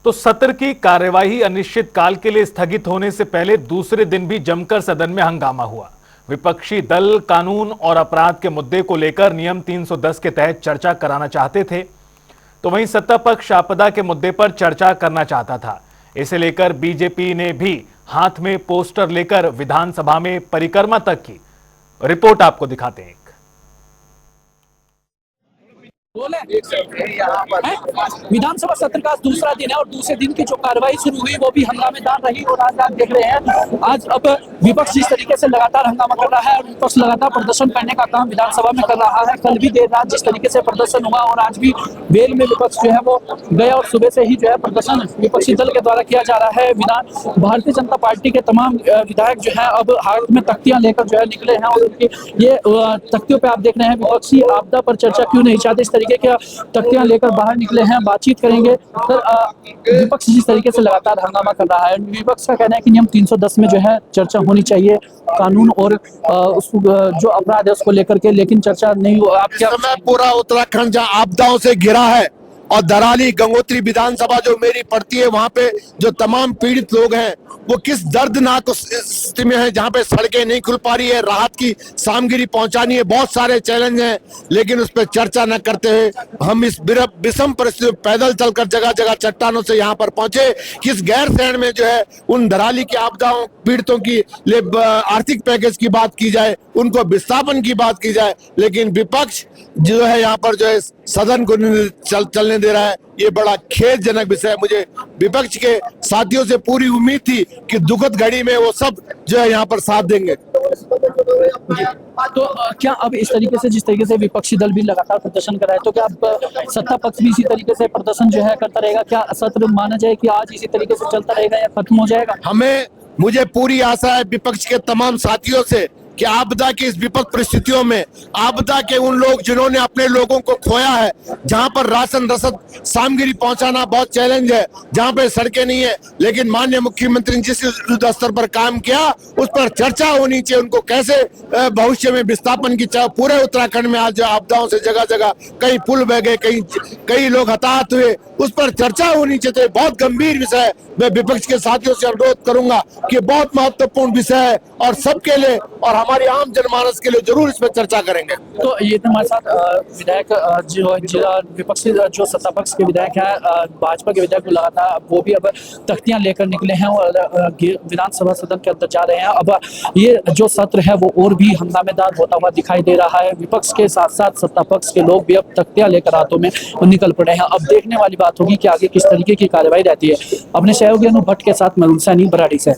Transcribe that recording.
तो सत्र की कार्यवाही अनिश्चित काल के लिए स्थगित होने से पहले दूसरे दिन भी जमकर सदन में हंगामा हुआ। विपक्षी दल कानून और अपराध के मुद्दे को लेकर नियम 310 के तहत चर्चा कराना चाहते थे, तो वहीं सत्ता पक्ष आपदा के मुद्दे पर चर्चा करना चाहता था। इसे लेकर बीजेपी ने भी हाथ में पोस्टर लेकर विधानसभा में परिक्रमा तक की। रिपोर्ट आपको दिखाते हैं। विधानसभा सत्र का दूसरा दिन है और दूसरे दिन की जो कार्रवाई शुरू हुई वो भी हंगामेदार रही। और आज आप देख रहे हैं, आज अब विपक्ष जिस तरीके से लगातार हंगामा कर रहा है और विपक्ष लगातार प्रदर्शन करने का काम विधानसभा में कर रहा है। कल भी देर रात जिस तरीके से प्रदर्शन हुआ और आज भी बेल में विपक्ष जो है वो गया और सुबह से ही जो है प्रदर्शन विपक्षी दल के द्वारा किया जा रहा है। भारतीय जनता पार्टी के तमाम विधायक जो है अब हाथ में तख्तियां लेकर जो है निकले हैं और उनकी ये तख्तियों पे आप देख रहे हैं विपक्षी आपदा पर चर्चा क्यों नहीं चाहते, इस तरीके के तख्तियां लेकर बाहर निकले हैं, बातचीत करेंगे। सर, विपक्ष जिस तरीके से लगातार हंगामा कर रहा है, विपक्ष का कहना है कि नियम 310 में जो है चर्चा होनी चाहिए कानून और जो अपराध है उसको लेकर के, लेकिन चर्चा नहीं हो। आप क्या पूरा उत्तराखंड जहाँ आपदाओं से घिरा है और दराली गंगोत्री विधानसभा जो मेरी पड़ती है, वहाँ पे जो तमाम पीड़ित लोग हैं वो किस दर्दनाक स्थिति में है, जहाँ पे सड़कें नहीं खुल पा रही है, राहत की सामग्री पहुंचानी है, बहुत सारे चैलेंज हैं, लेकिन उस पर चर्चा न करते हुए हम इस विषम परिस्थिति पैदल चलकर जगह जगह चट्टानों से यहाँ पर पहुंचे। किस गैर शहर में जो है उन दराली की आपदाओं पीड़ितों की आर्थिक पैकेज की बात की जाए, उनको विस्थापन की बात की जाए, लेकिन विपक्ष जो है यहाँ पर जो है सदन को चलने दे रहा है। ये बड़ा खेदजनक विषय है। मुझे विपक्ष के साथियों से पूरी उम्मीद थी कि दुखद घड़ी में वो सब जो है यहाँ पर साथ देंगे। तो क्या अब इस तरीके से जिस तरीके से विपक्षी दल भी लगातार प्रदर्शन कर रहा है, तो क्या अब सत्ता पक्ष भी इसी तरीके से प्रदर्शन जो है करता रहेगा? क्या सत्र माना जाए कि आज इसी तरीके से चलता रहेगा या खत्म हो जाएगा? मुझे पूरी आशा है विपक्ष के तमाम साथियों से कि आपदा की इस विपद परिस्थितियों में आपदा के उन लोग जिन्होंने अपने लोगों को खोया है, जहां पर राशन रसद सामग्री पहुंचाना बहुत चैलेंज है, जहां पे सड़कें नहीं है, लेकिन माननीय मुख्यमंत्री ने जिस युद्ध स्तर पर काम किया उस पर चर्चा होनी चाहिए। उनको कैसे भविष्य में विस्थापन की पूरे उत्तराखंड में आज आपदाओं से जगह जगह कई पुल बह गए, कई लोग हताहत हुए, उस पर चर्चा होनी चाहिए। तो बहुत गंभीर विषय है। मैं विपक्ष के साथियों से अनुरोध करूंगा कि बहुत महत्वपूर्ण विषय है और सबके लिए और हमारी आम जनमानस के लिए जरूर इस पर चर्चा करेंगे। तो ये हमारे साथ विधायक जो विपक्षी जो सत्ता पक्ष के विधायक है, भाजपा के विधायक लगातार वो भी अब तख्तियां लेकर निकले हैं और विधानसभा सदन के अंदर जा रहे हैं। अब ये जो सत्र है वो और भी हंगामेदार होता हुआ दिखाई दे रहा है। विपक्ष के साथ साथ सत्ता पक्ष के लोग भी अब तख्तियां लेकर हाथों में निकल पड़े हैं। अब देखने वाली बात होगी कि आगे किस तरीके की कार्रवाई रहती है। अपने सहयोगी अनु भट्ट के साथ मैं सैनी बराड़ी से।